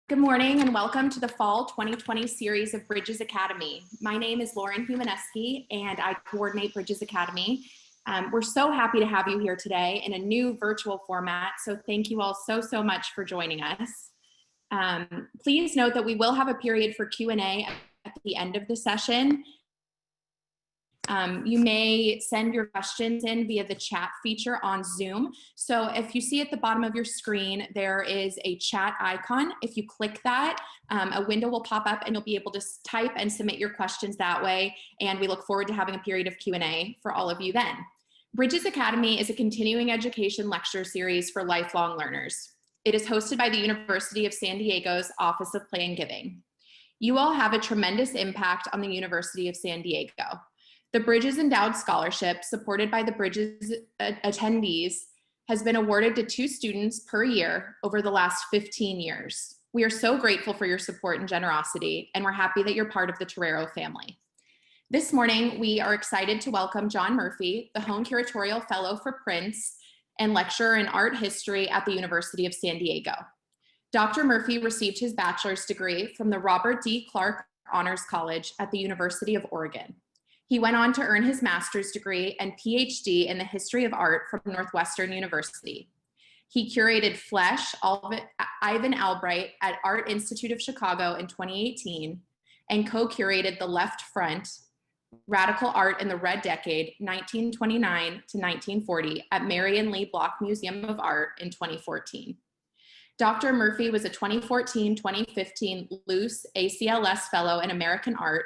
Good morning and welcome to the Fall 2020 series of Bridges Academy. My name is Lauren Humanesky and I coordinate Bridges Academy. We're so happy to have you here today in a new virtual format, so thank you all so much for joining us. Please note that we will have a period for Q&A at the end of the session. You may send your questions in via the chat feature on Zoom. So if you see at the bottom of your screen, there is a chat icon. If you click that, a window will pop up and you'll be able to type and submit your questions that way. And we look forward to having a period of Q&A for all of you then. Bridges Academy is a continuing education lecture series for lifelong learners. It is hosted by the University of San Diego's Office of Play and Giving. You all have a tremendous impact on the University of San Diego. The Bridges Endowed Scholarship, supported by the Bridges attendees, has been awarded to 2 students per year over the last 15 years. We are so grateful for your support and generosity, and we're happy that you're part of the Torero family. This morning, we are excited to welcome John Murphy, the Hoehn Curatorial Fellow for Prints and lecturer in art history at the University of San Diego. Dr. Murphy received his bachelor's degree from the Robert D. Clark Honors College at the University of Oregon. He went on to earn his master's degree and PhD in the history of art from Northwestern University. He curated Flesh, Ivan Albright at Art Institute of Chicago in 2018 and co-curated The Left Front, Radical Art in the Red Decade, 1929 to 1940 at Marion Lee Block Museum of Art in 2014. Dr. Murphy was a 2014-2015 Luce ACLS Fellow in American Art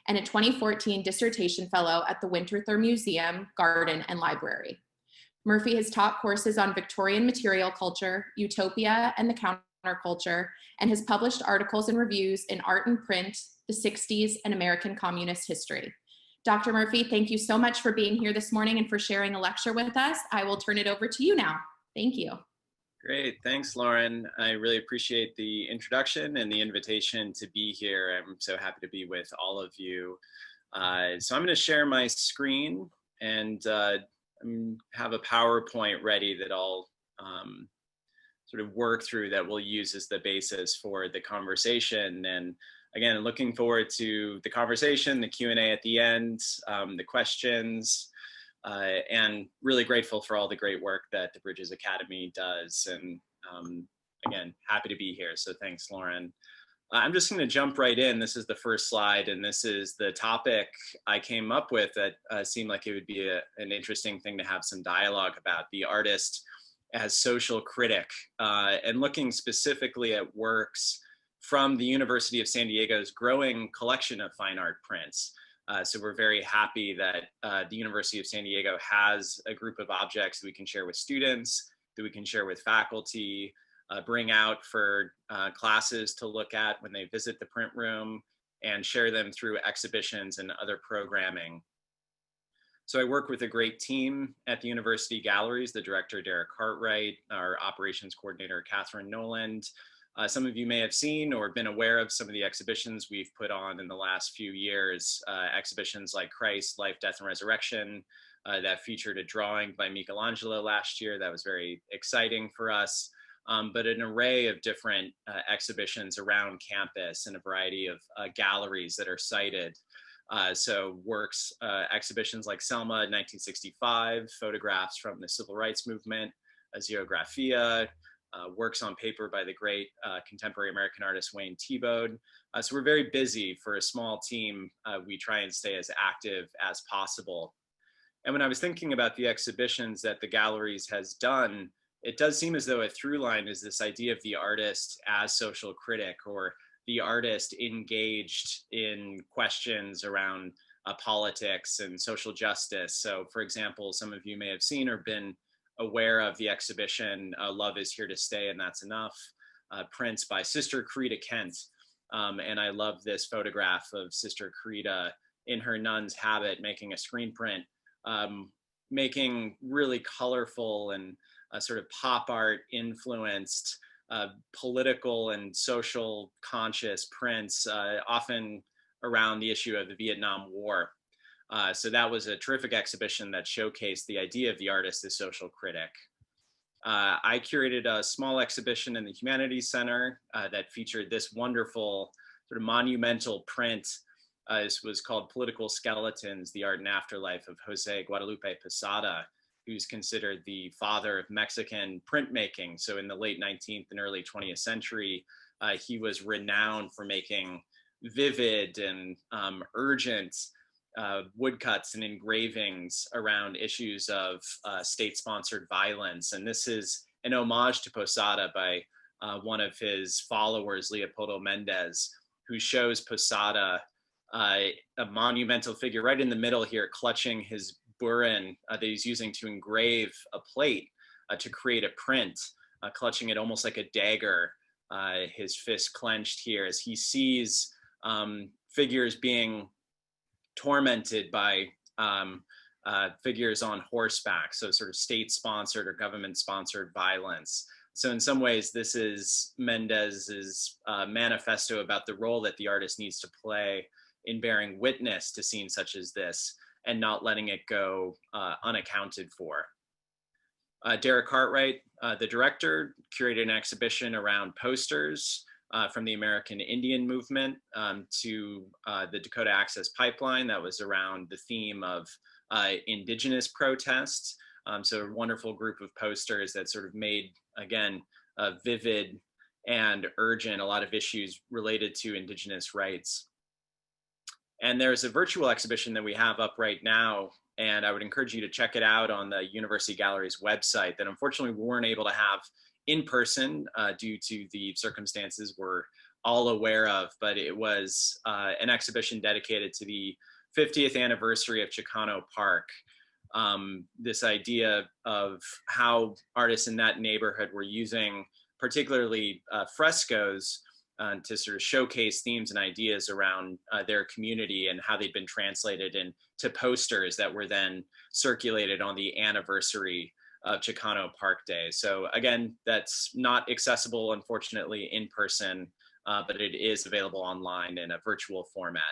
and a 2014 Dissertation Fellow at the Winterthur Museum, Garden, and Library. Murphy has taught courses on Victorian material culture, Utopia, and the counterculture, and has published articles and reviews in Art and Print, the 60s, and American Communist history. Dr. Murphy, thank you so much for being here this morning and for sharing a lecture with us. I will turn it over to you now. Thank you. Great, thanks, Lauren. I really appreciate the introduction and the invitation to be here. I'm so happy to be with all of you. So I'm going to share my screen and have a PowerPoint ready that I'll sort of work through that we'll use as the basis for the conversation. And again, looking forward to the conversation, the Q&A at the end, the questions. And really grateful for all the great work that the Bridges Academy does. And again, happy to be here. So thanks, Lauren. I'm just going to jump right in. This is the first slide, and this is the topic I came up with that seemed like it would be an interesting thing to have some dialogue about: the artist as social critic, and looking specifically at works from the University of San Diego's growing collection of fine art prints. So we're very happy that the University of San Diego has a group of objects that we can share with students, that we can share with faculty, bring out for classes to look at when they visit the print room, and share them through exhibitions and other programming. So I work with a great team at the University Galleries, the director, Derek Cartwright, our operations coordinator, Catherine Noland. Some of you may have seen or been aware of some of the exhibitions we've put on in the last few years, exhibitions like Christ, Life, Death, and Resurrection, that featured a drawing by Michelangelo last year. That was very exciting for us, but an array of different exhibitions around campus and a variety of galleries that are cited. So works, exhibitions like Selma in 1965, photographs from the Civil Rights Movement, a Xeographia, works on paper by the great contemporary American artist Wayne Thiebaud. So we're very busy. For a small team. We try and stay as active as possible. And when I was thinking about the exhibitions that the Galleries has done, it does seem as though a through line is this idea of the artist as social critic, or the artist engaged in questions around politics and social justice. So for example, some of you may have seen or been aware of the exhibition, Love is Here to Stay and That's Enough, prints by Sister Creta Kent. And I love this photograph of Sister Creta in her nun's habit, making a screen print, making really colorful and sort of pop art influenced political and social conscious prints, often around the issue of the Vietnam War. So that was a terrific exhibition that showcased the idea of the artist as social critic. I curated a small exhibition in the Humanities Center that featured this wonderful sort of monumental print. This was called Political Skeletons, The Art and Afterlife of Jose Guadalupe Posada, who's considered the father of Mexican printmaking. So in the late 19th and early 20th century, he was renowned for making vivid and urgent woodcuts and engravings around issues of state-sponsored violence. And this is an homage to Posada by one of his followers, Leopoldo Mendez, who shows Posada, a monumental figure right in the middle here, clutching his burin that he's using to engrave a plate to create a print, clutching it almost like a dagger, his fist clenched here as he sees figures being tormented by figures on horseback, so sort of state-sponsored or government-sponsored violence. So in some ways, this is Mendez's manifesto about the role that the artist needs to play in bearing witness to scenes such as this and not letting it go unaccounted for. Derek Cartwright, the director, curated an exhibition around posters from the American Indian movement to the Dakota Access Pipeline that was around the theme of indigenous protests. So a wonderful group of posters that sort of made, again, vivid and urgent a lot of issues related to indigenous rights. And there's a virtual exhibition that we have up right now, and I would encourage you to check it out on the University Gallery's website that unfortunately we weren't able to have in person due to the circumstances we're all aware of, but it was an exhibition dedicated to the 50th anniversary of Chicano Park. This idea of how artists in that neighborhood were using particularly frescoes to sort of showcase themes and ideas around their community and how they'd been translated into posters that were then circulated on the anniversary of Chicano Park Day. So again, that's not accessible, unfortunately, in person, but it is available online in a virtual format.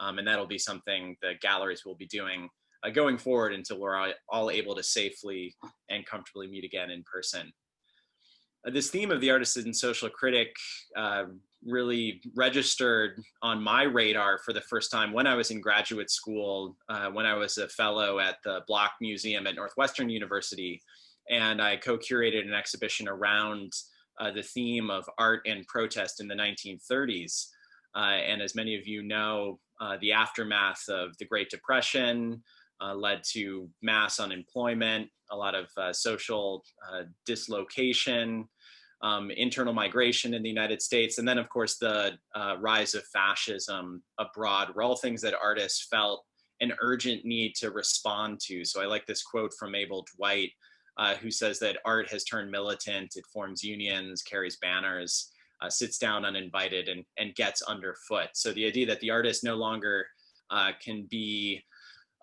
And that'll be something the galleries will be doing going forward until we're all able to safely and comfortably meet again in person. This theme of the artist and social critic really registered on my radar for the first time when I was in graduate school, when I was a fellow at the Block Museum at Northwestern University. And I co-curated an exhibition around the theme of art and protest in the 1930s. And as many of you know, the aftermath of the Great Depression led to mass unemployment, a lot of social dislocation, internal migration in the United States, and then of course the rise of fascism abroad were all things that artists felt an urgent need to respond to. So I like this quote from Mabel Dwight, who says that art has turned militant, it forms unions, carries banners, sits down uninvited, and gets underfoot. So the idea that the artist no longer can be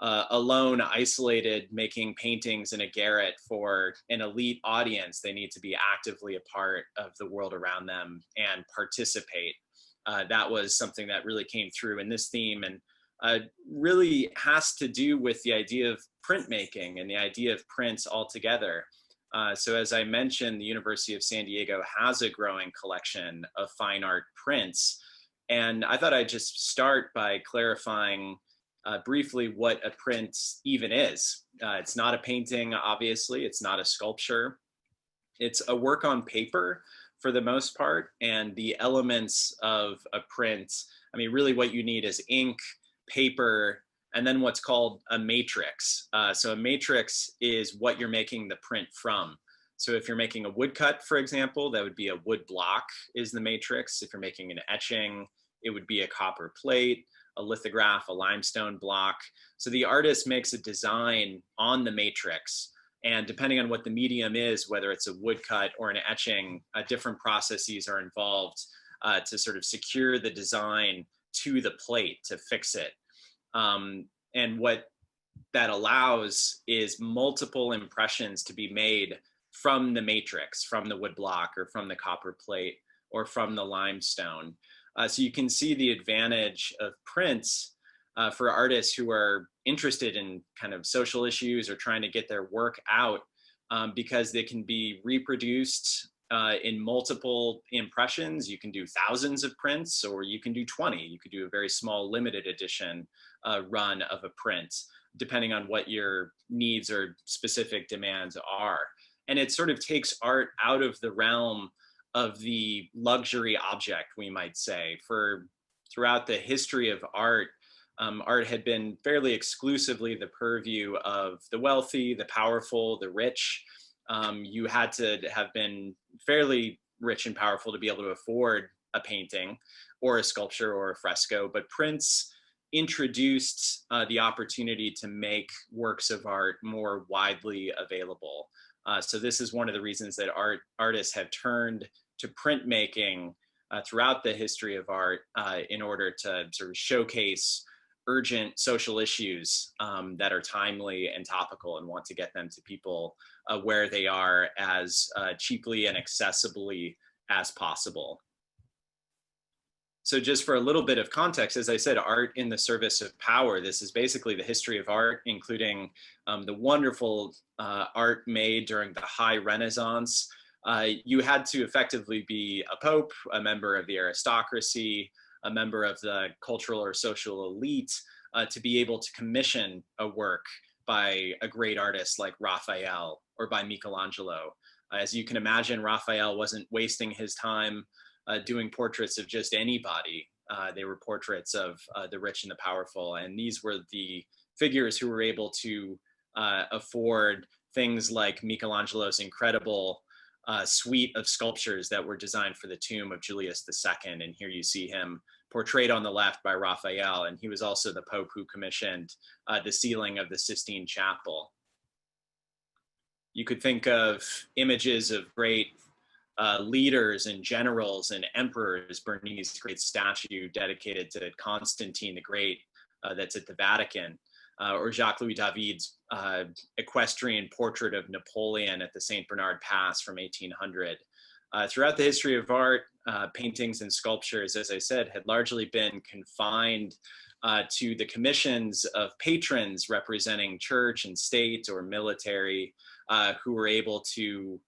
alone, isolated, making paintings in a garret for an elite audience. They need to be actively a part of the world around them and participate. That was something that really came through in this theme, and really has to do with the idea of printmaking and the idea of prints altogether. So as I mentioned, the University of San Diego has a growing collection of fine art prints. And I thought I'd just start by clarifying briefly what a print even is. It's not a painting, obviously. It's not a sculpture. It's a work on paper for the most part. And the elements of a print, I mean, really what you need is ink, paper, and then what's called a matrix. So a matrix is what you're making the print from. So if you're making a woodcut, for example, that would be a wood block is the matrix. If you're making an etching, it would be a copper plate, a lithograph, a limestone block. So the artist makes a design on the matrix, and depending on what the medium is, whether it's a woodcut or an etching, different processes are involved to sort of secure the design to the plate, to fix it. And what that allows is multiple impressions to be made from the matrix, from the wood block or from the copper plate or from the limestone. So you can see the advantage of prints for artists who are interested in kind of social issues or trying to get their work out because they can be reproduced in multiple impressions. You can do thousands of prints, or you can do 20. You could do a very small limited edition run of a print, depending on what your needs or specific demands are. And it sort of takes art out of the realm of the luxury object, we might say. Throughout the history of art, art had been fairly exclusively the purview of the wealthy, the powerful, the rich. You had to have been fairly rich and powerful to be able to afford a painting or a sculpture or a fresco, but prints introduced the opportunity to make works of art more widely available. So this is one of the reasons that artists have turned to printmaking throughout the history of art in order to sort of showcase urgent social issues that are timely and topical, and want to get them to people where they are as cheaply and accessibly as possible. So just for a little bit of context, as I said, art in the service of power. This is basically the history of art, including the wonderful art made during the High Renaissance. You had to effectively be a pope, a member of the aristocracy, a member of the cultural or social elite to be able to commission a work by a great artist like Raphael or by Michelangelo. As you can imagine, Raphael wasn't wasting his time doing portraits of just anybody. They were portraits of the rich and the powerful, and these were the figures who were able to afford things like Michelangelo's incredible suite of sculptures that were designed for the tomb of Julius II. And here you see him portrayed on the left by Raphael, and he was also the Pope who commissioned the ceiling of the Sistine Chapel. You could think of images of great leaders and generals and emperors. Bernini's great statue dedicated to Constantine the Great that's at the Vatican, or Jacques-Louis David's equestrian portrait of Napoleon at the St. Bernard Pass from 1800. Throughout the history of art, paintings and sculptures, as I said, had largely been confined to the commissions of patrons representing church and state or military, who were able to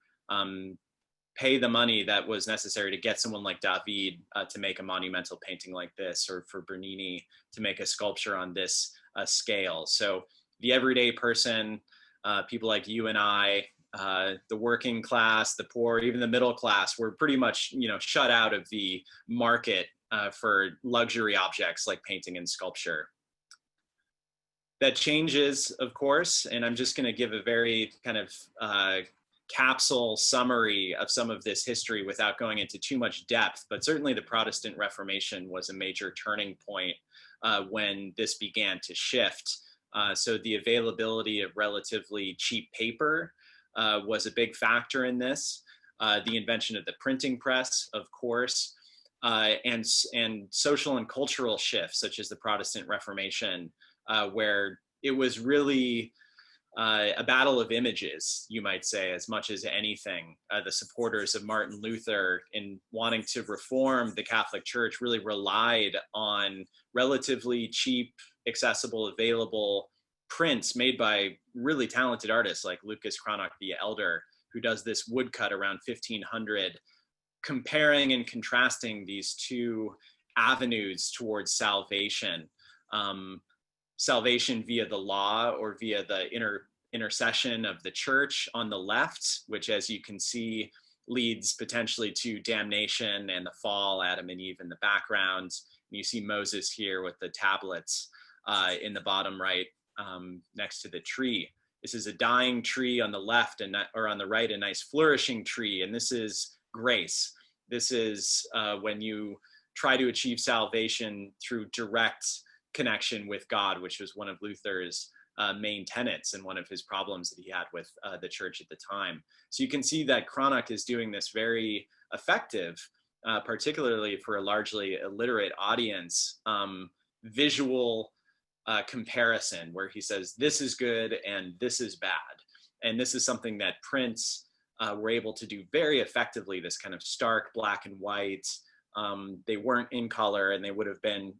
pay the money that was necessary to get someone like David to make a monumental painting like this, or for Bernini to make a sculpture on this scale. So the everyday person, people like you and I, the working class, the poor, even the middle class, were pretty much, shut out of the market for luxury objects like painting and sculpture. That changes, of course, and I'm just going to give a very kind of capsule summary of some of this history without going into too much depth, but certainly the Protestant Reformation was a major turning point when this began to shift. So the availability of relatively cheap paper was a big factor in this. The invention of the printing press, of course, and social and cultural shifts such as the Protestant Reformation, where it was really a battle of images, you might say, as much as anything. The supporters of Martin Luther in wanting to reform the Catholic Church really relied on relatively cheap, accessible, available prints made by really talented artists like Lucas Cranach the Elder, who does this woodcut around 1500, comparing and contrasting these two avenues towards salvation. Salvation via the law or via the intercession of the church on the left, which, as you can see, leads potentially to damnation and the fall, Adam and Eve in the background. And you see Moses here with the tablets in the bottom right next to the tree. This is a dying tree on the left, or on the right, a nice flourishing tree. And this is grace. This is when you try to achieve salvation through direct connection with God, which was one of Luther's main tenets and one of his problems that he had with the church at the time. So you can see that Cranach is doing this very effective, particularly for a largely illiterate audience, visual comparison, where he says, this is good and this is bad. And this is something that prints were able to do very effectively, this kind of stark black and white. They weren't in color, and they would have been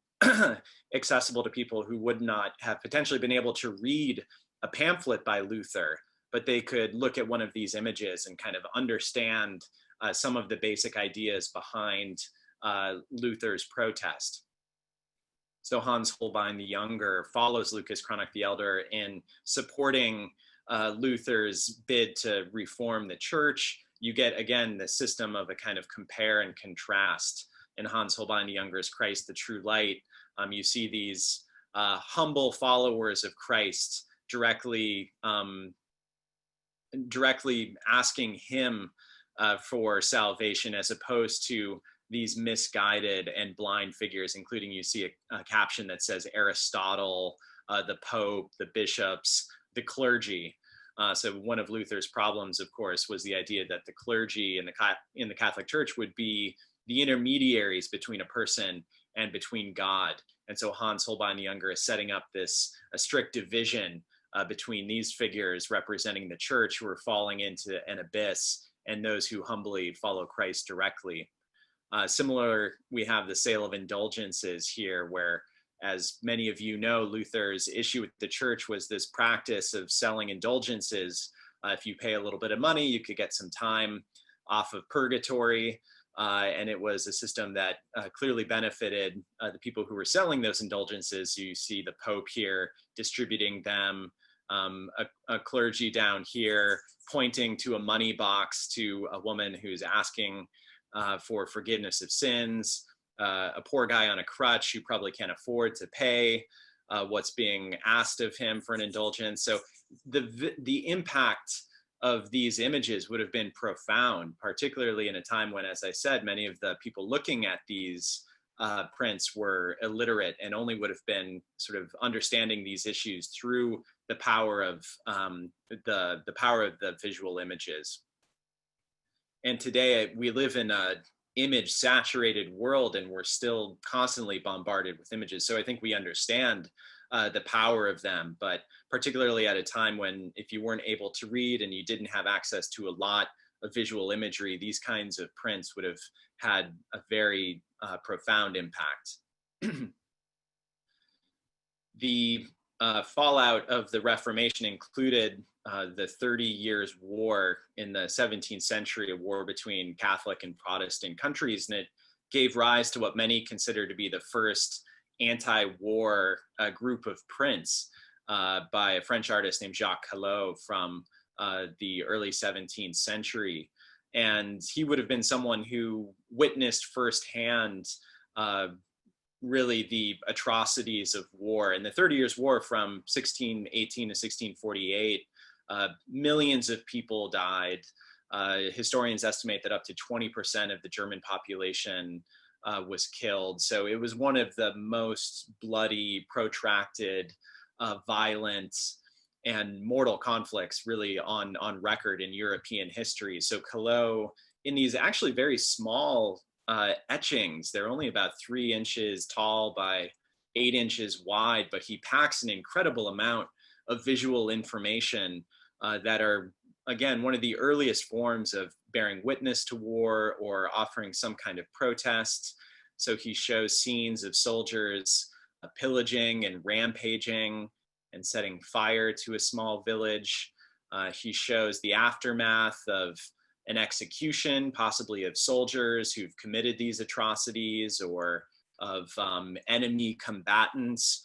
accessible to people who would not have potentially been able to read a pamphlet by Luther but they could look at one of these images and kind of understand some of the basic ideas behind Luther's protest. So Hans Holbein the Younger follows Lucas Cranach the Elder in supporting Luther's bid to reform the church. You get, again, the system of a kind of compare and contrast. In Hans Holbein the Younger's Christ the True Light, you see these humble followers of Christ directly asking him for salvation, as opposed to these misguided and blind figures, including, you see a caption that says Aristotle, the Pope, the bishops, the clergy. So one of Luther's problems, of course, was the idea that the clergy in the Catholic Church would be the intermediaries between a person and between God. And so Hans Holbein the Younger is setting up a strict division between these figures representing the church, who are falling into an abyss, and those who humbly follow Christ directly. Similar, we have the sale of indulgences here, where, as many of you know, Luther's issue with the church was this practice of selling indulgences. If you pay a little bit of money, you could get some time off of purgatory. And it was a system that clearly benefited the people who were selling those indulgences. You see the Pope here distributing them, a clergy down here pointing to a money box to a woman who's asking for forgiveness of sins, a poor guy on a crutch who probably can't afford to pay what's being asked of him for an indulgence. So the impact of these images would have been profound, particularly in a time when, as I said, many of the people looking at these prints were illiterate and only would have been sort of understanding these issues through the power of the visual images. And today we live in an image saturated world, and we're still constantly bombarded with images. So I think we understand the power of them, but particularly at a time when, if you weren't able to read and you didn't have access to a lot of visual imagery, these kinds of prints would have had a very profound impact. The fallout of the Reformation included the 30 Years' War in the 17th century, a war between Catholic and Protestant countries, and it gave rise to what many consider to be the first anti-war group of prints by a French artist named Jacques Callot from the early 17th century. And he would have been someone who witnessed firsthand really the atrocities of war. In the 30 Years' War from 1618 to 1648, millions of people died. Historians estimate that up to 20% of the German population was killed. So it was one of the most bloody, protracted, violent, and mortal conflicts really on record in European history. So Callot, in these actually very small etchings, they're only about 3 inches tall by 8 inches wide, but he packs an incredible amount of visual information that are, again, one of the earliest forms of bearing witness to war or offering some kind of protest. So he shows scenes of soldiers pillaging and rampaging and setting fire to a small village. He shows the aftermath of an execution, possibly of soldiers who've committed these atrocities or of enemy combatants.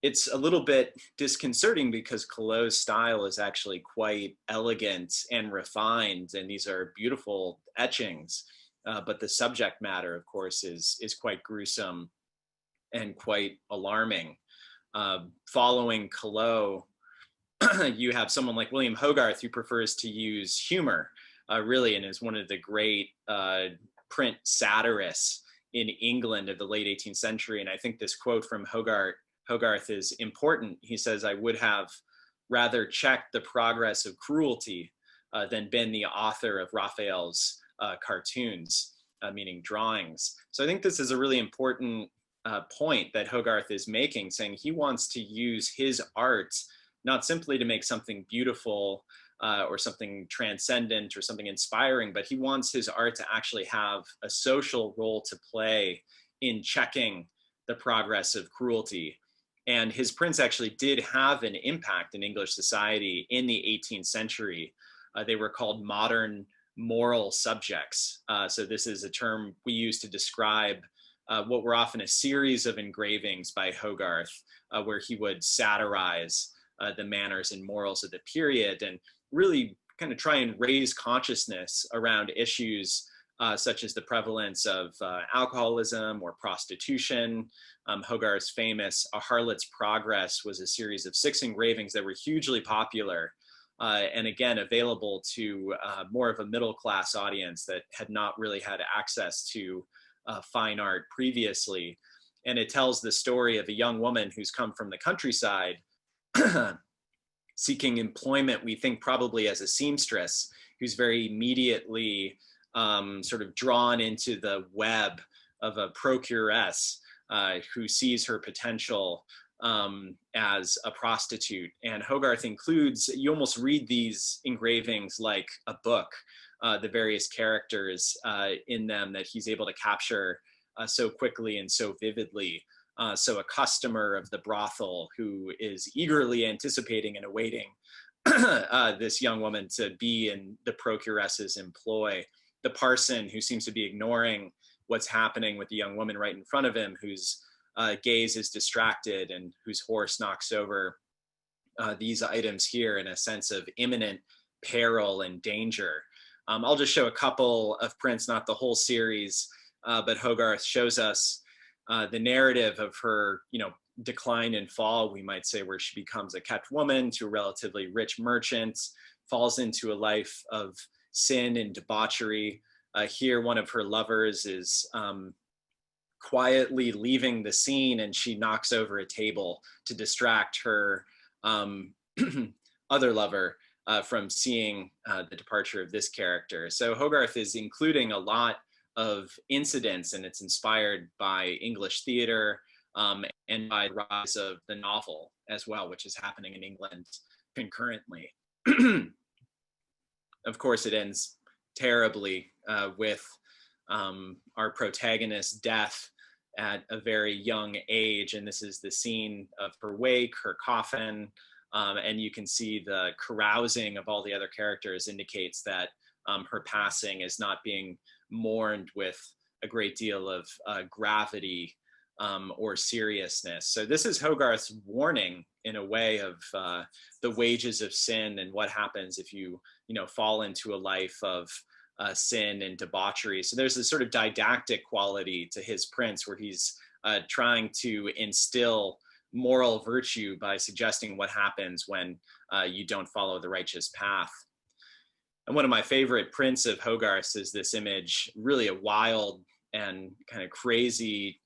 It's a little bit disconcerting because Callot's style is actually quite elegant and refined, and these are beautiful etchings. But the subject matter, of course, is quite gruesome and quite alarming. Following Callot, you have someone like William Hogarth, who prefers to use humor, really, and is one of the great print satirists in England of the late 18th century. And I think this quote from Hogarth is important. He says, "I would have rather checked the progress of cruelty than been the author of Raphael's cartoons," meaning drawings. So I think this is a really important point that Hogarth is making, saying he wants to use his art not simply to make something beautiful or something transcendent or something inspiring, but he wants his art to actually have a social role to play in checking the progress of cruelty. And his prints actually did have an impact in English society in the 18th century. They were called modern moral subjects. So this is a term we use to describe what were often a series of engravings by Hogarth, where he would satirize the manners and morals of the period and really kind of try and raise consciousness around issues such as the prevalence of alcoholism or prostitution. Hogarth's famous A Harlot's Progress was a series of 6 engravings that were hugely popular and again available to more of a middle-class audience that had not really had access to fine art previously. And it tells the story of a young woman who's come from the countryside seeking employment, we think probably as a seamstress, who's very immediately sort of drawn into the web of a procuress who sees her potential as a prostitute. And Hogarth includes, you almost read these engravings like a book, the various characters in them that he's able to capture so quickly and so vividly. So a customer of the brothel who is eagerly anticipating and awaiting this young woman to be in the procuress's employ. The parson who seems to be ignoring what's happening with the young woman right in front of him, whose gaze is distracted and whose horse knocks over these items here in a sense of imminent peril and danger. I'll just show a couple of prints, not the whole series, but Hogarth shows us the narrative of her, decline and fall, we might say, where she becomes a kept woman to a relatively rich merchant, falls into a life of sin and debauchery. Here, one of her lovers is quietly leaving the scene, and she knocks over a table to distract her other lover from seeing the departure of this character. So Hogarth is including a lot of incidents, and it's inspired by English theater and by the rise of the novel as well, which is happening in England concurrently. Of course, it ends terribly with our protagonist's death at a very young age. And this is the scene of her wake, her coffin, and you can see the carousing of all the other characters indicates that her passing is not being mourned with a great deal of gravity or seriousness. So this is Hogarth's warning in a way of the wages of sin and what happens if you fall into a life of sin and debauchery. So there's this sort of didactic quality to his prints where he's trying to instill moral virtue by suggesting what happens when you don't follow the righteous path. And one of my favorite prints of Hogarth's is this image, really a wild and kind of crazy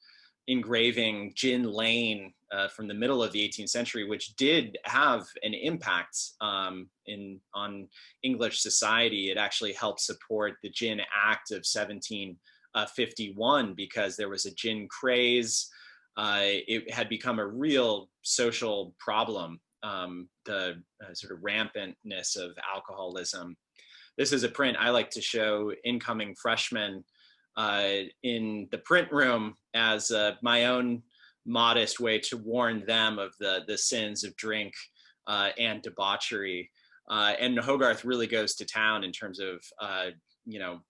engraving, Gin Lane, from the middle of the 18th century, which did have an impact on English society. It actually helped support the Gin Act of 1751 because there was a gin craze. It had become a real social problem, the sort of rampantness of alcoholism. This is a print I like to show incoming freshmen in the print room as my own modest way to warn them of the sins of drink and debauchery. And Hogarth really goes to town in terms of,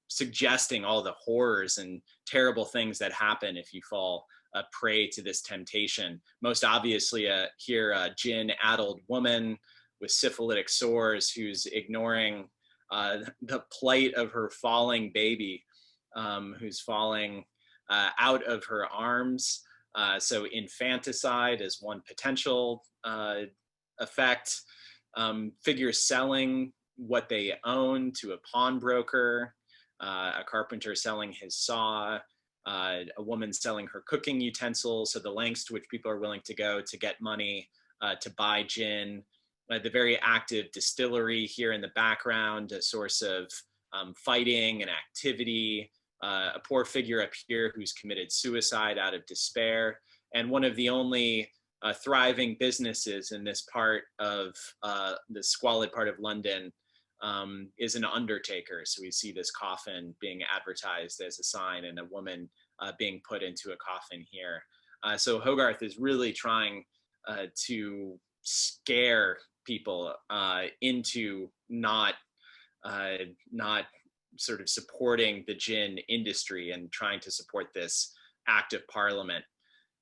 suggesting all the horrors and terrible things that happen if you fall prey to this temptation. Most obviously here, a gin-addled woman with syphilitic sores who's ignoring the plight of her falling baby, who's falling out of her arms. So infanticide is one potential effect. Figures selling what they own to a pawnbroker, a carpenter selling his saw, a woman selling her cooking utensils, so the lengths to which people are willing to go to get money to buy gin. The very active distillery here in the background, a source of fighting and activity. A poor figure up here who's committed suicide out of despair. And one of the only thriving businesses in this part of the squalid part of London is an undertaker. So we see this coffin being advertised as a sign and a woman being put into a coffin here. So Hogarth is really trying to scare people into not sort of supporting the gin industry and trying to support this act of parliament.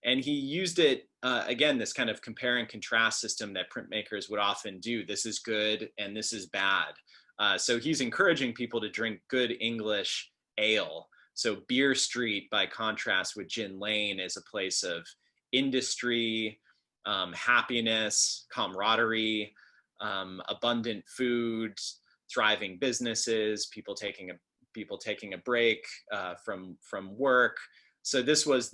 And he used it, again, this kind of compare and contrast system that printmakers would often do. This is good and this is bad. So he's encouraging people to drink good English ale. So Beer Street, by contrast with Gin Lane, is a place of industry, happiness, camaraderie, abundant food, thriving businesses, people taking a break from work. So this was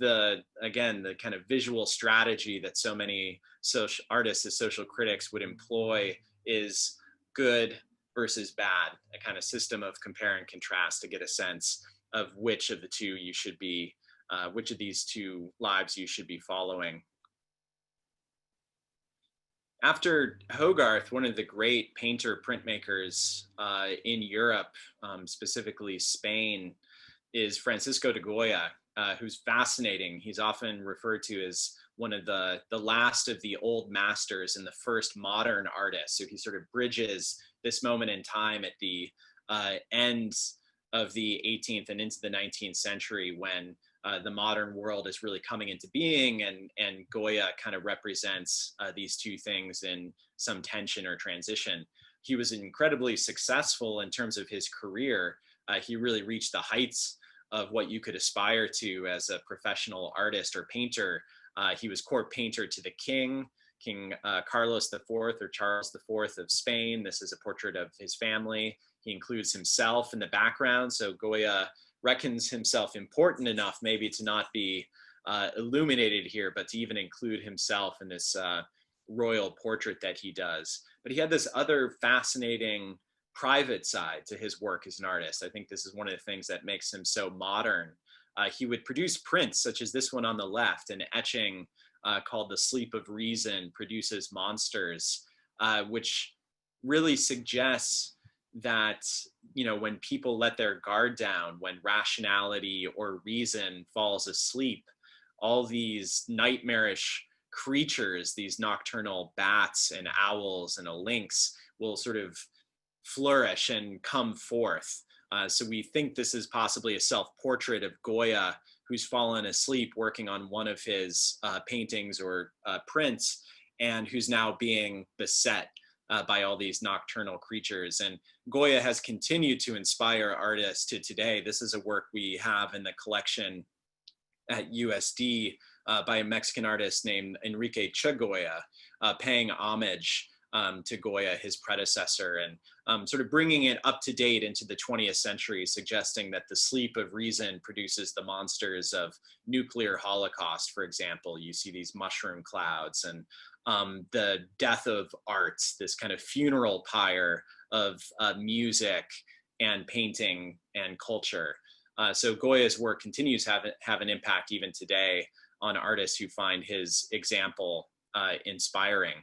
again, the kind of visual strategy that so many social artists as social critics would employ, is good versus bad, a kind of system of compare and contrast to get a sense of which of the two you should be, which of these two lives you should be following. After Hogarth, one of the great painter printmakers in Europe, specifically Spain, is Francisco de Goya, who's fascinating. He's often referred to as one of the last of the old masters and the first modern artist. So he sort of bridges this moment in time at the end of the 18th and into the 19th century, when the modern world is really coming into being, and Goya kind of represents these two things in some tension or transition. He was incredibly successful in terms of his career. He really reached the heights of what you could aspire to as a professional artist or painter. He was court painter to the King Carlos IV, or Charles IV of Spain. This is a portrait of his family. He includes himself in the background. So Goya reckons himself important enough maybe to not be illuminated here, but to even include himself in this royal portrait that he does. But he had this other fascinating private side to his work as an artist. I think this is one of the things that makes him so modern. He would produce prints such as this one on the left, an etching called The Sleep of Reason Produces Monsters, which really suggests that, you know, when people let their guard down, when rationality or reason falls asleep, all these nightmarish creatures, these nocturnal bats and owls and a lynx, will sort of flourish and come forth. So we think this is possibly a self-portrait of Goya, who's fallen asleep working on one of his paintings or prints, and who's now being beset by all these nocturnal creatures. And Goya has continued to inspire artists to today. This is a work we have in the collection at USD by a Mexican artist named Enrique Che Goya, paying homage to Goya, his predecessor, and sort of bringing it up to date into the 20th century, suggesting that the sleep of reason produces the monsters of nuclear holocaust, for example. You see these mushroom clouds, and the death of arts, this kind of funeral pyre of music and painting and culture. So Goya's work continues to have an impact even today on artists who find his example inspiring.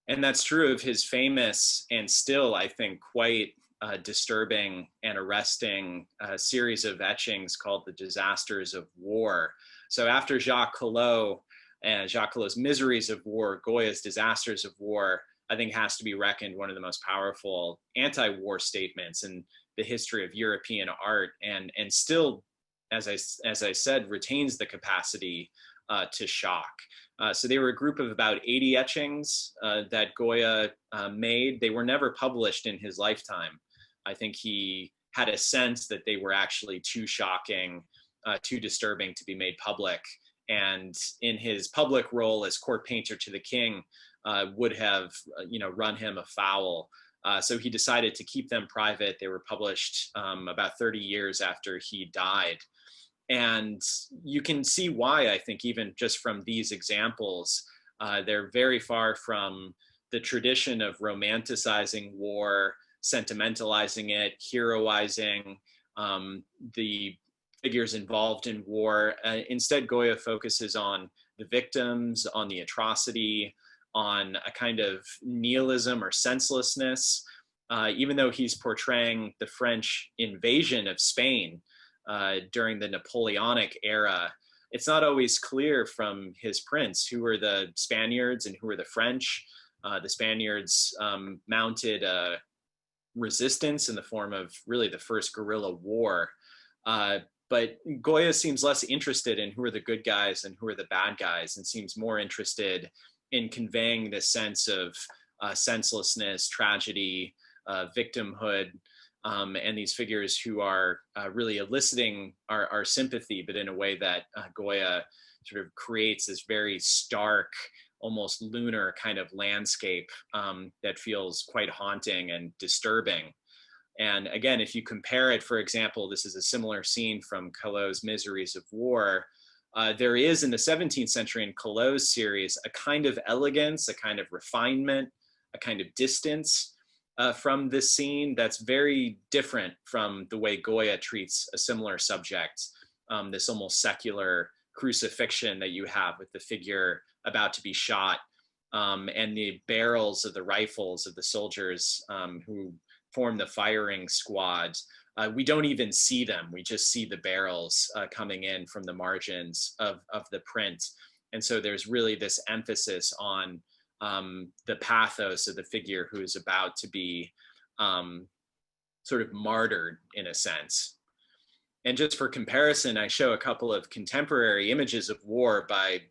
And that's true of his famous and still, I think, quite disturbing and arresting series of etchings called The Disasters of War. So after Jacques Collot and Jacques Collot's Miseries of War, Goya's Disasters of War, I think, has to be reckoned one of the most powerful anti-war statements in the history of European art, and still, as I said, retains the capacity to shock. So they were a group of about 80 etchings that Goya made. They were never published in his lifetime. I think he had a sense that they were actually too shocking, too disturbing to be made public. And in his public role as court painter to the king, would have run him afoul. So he decided to keep them private. They were published about 30 years after he died. And you can see why, I think, even just from these examples, they're very far from the tradition of romanticizing war, sentimentalizing it, heroizing the figures involved in war. Instead, Goya focuses on the victims, on the atrocity, on a kind of nihilism or senselessness. Even though he's portraying the French invasion of Spain during the Napoleonic era, it's not always clear from his prints who were the Spaniards and who were the French. The Spaniards mounted a resistance in the form of really the first guerrilla war. But Goya seems less interested in who are the good guys and who are the bad guys, and seems more interested in conveying this sense of senselessness, tragedy, victimhood, and these figures who are really eliciting our sympathy, but in a way that Goya sort of creates this very stark, almost lunar kind of landscape that feels quite haunting and disturbing. And again, if you compare it, for example, this is a similar scene from Callot's Miseries of War. There is in the 17th century in Callot's series a kind of elegance, a kind of refinement, a kind of distance from this scene that's very different from the way Goya treats a similar subject, this almost secular crucifixion that you have with the figure about to be shot, and the barrels of the rifles of the soldiers who form the firing squad. We don't even see them. We just see the barrels coming in from the margins of the print. And so there's really this emphasis on the pathos of the figure who is about to be sort of martyred in a sense. And just for comparison, I show a couple of contemporary images of war by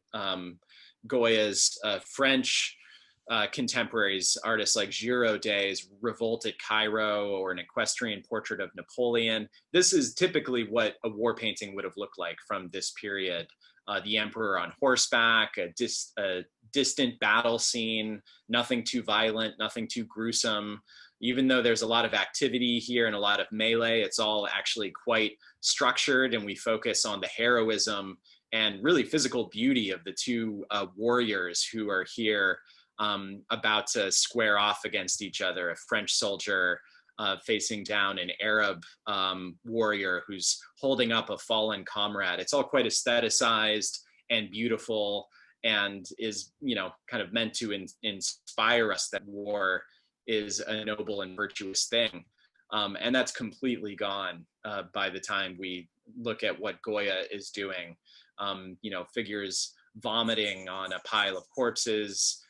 Goya's French contemporaries, artists like Girodet's Revolt at Cairo, or an equestrian portrait of Napoleon. This is typically what a war painting would have looked like from this period. The emperor on horseback, a distant battle scene, nothing too violent, nothing too gruesome. Even though there's a lot of activity here and a lot of melee, it's all actually quite structured, and we focus on the heroism and really physical beauty of the two warriors who are here about to square off against each other. A French soldier facing down an Arab warrior who's holding up a fallen comrade. It's all quite aestheticized and beautiful, and is, you know, kind of meant to inspire us that war is a noble and virtuous thing. And that's completely gone by the time we look at what Goya is doing. You know, figures vomiting on a pile of corpses,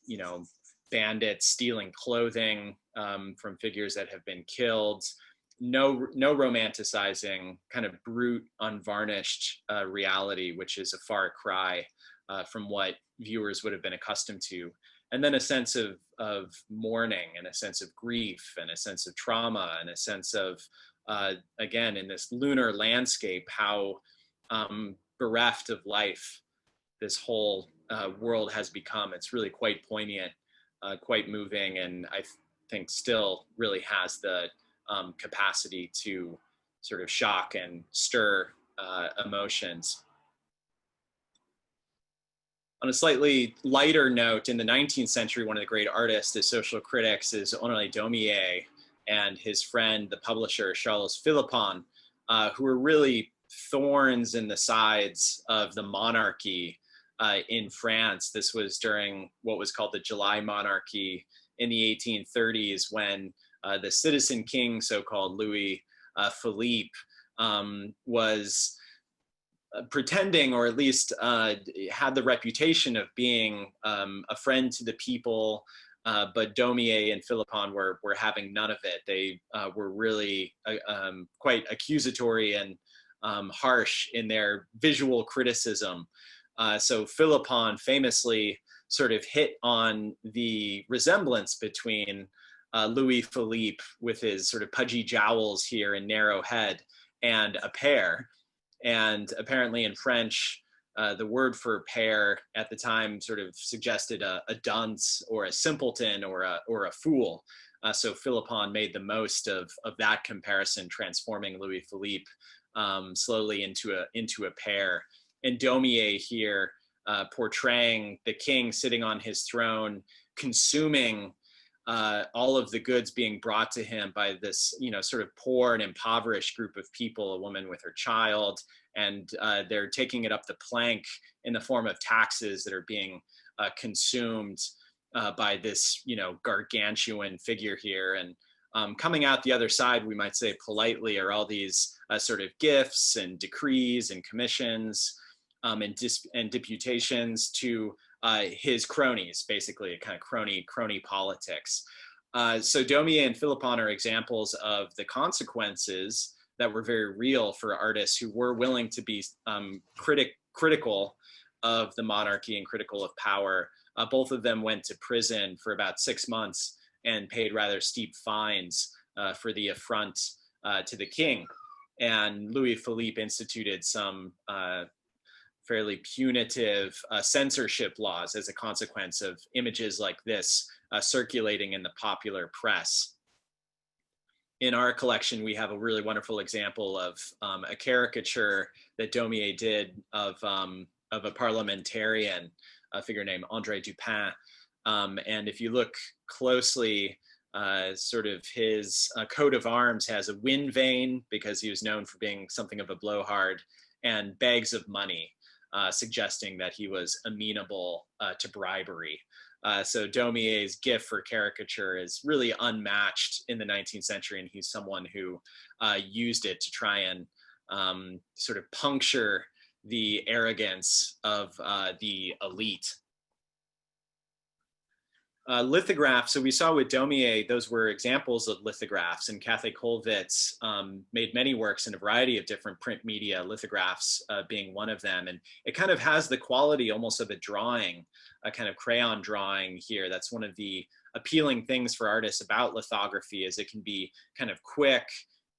you know, bandits stealing clothing from figures that have been killed. No romanticizing, kind of brute, unvarnished reality, which is a far cry from what viewers would have been accustomed to. And then a sense of mourning, and a sense of grief, and a sense of trauma, and a sense of, again, in this lunar landscape, how bereft of life this whole world has become. It's really quite poignant, quite moving, and I think still really has the capacity to sort of shock and stir emotions. On a slightly lighter note, in the 19th century, one of the great artists as social critics is Honoré Daumier, and his friend, the publisher Charles Philippon, who were really thorns in the sides of the monarchy in France. This was during what was called the July Monarchy in the 1830s, when the citizen king, so-called Louis Philippe, was pretending, or at least had the reputation of being a friend to the people, but Daumier and Philippon were having none of it. They were really quite accusatory and harsh in their visual criticism. So Philippon famously sort of hit on the resemblance between Louis Philippe, with his sort of pudgy jowls here and narrow head, and a pear. And apparently in French, the word for pear at the time sort of suggested a dunce, or a simpleton, or a fool. So Philippon made the most of that comparison, transforming Louis Philippe slowly into a pear. And Daumier here portraying the king sitting on his throne, consuming all of the goods being brought to him by this, you know, sort of poor and impoverished group of people, a woman with her child, and they're taking it up the plank in the form of taxes that are being consumed by this, you know, gargantuan figure here. And Coming out the other side, we might say politely, are all these sort of gifts and decrees and commissions and deputations to his cronies, basically a kind of crony politics. So Daumier and Philippon are examples of the consequences that were very real for artists who were willing to be critical of the monarchy and critical of power. Both of them went to prison for about 6 months and paid rather steep fines for the affront to the king. And Louis Philippe instituted some fairly punitive censorship laws as a consequence of images like this circulating in the popular press. In our collection, we have a really wonderful example of a caricature that Daumier did of a parliamentarian, a figure named André Dupin. And if you look closely, sort of his coat of arms has a wind vane because he was known for being something of a blowhard, and bags of money, suggesting that he was amenable to bribery. So Daumier's gift for caricature is really unmatched in the 19th century, and he's someone who used it to try and sort of puncture the arrogance of the elite. Lithographs, so we saw with Daumier, those were examples of lithographs, and Käthe Kollwitz made many works in a variety of different print media, lithographs being one of them. And it kind of has the quality almost of a drawing, a kind of crayon drawing here. That's one of the appealing things for artists about lithography, is it can be kind of quick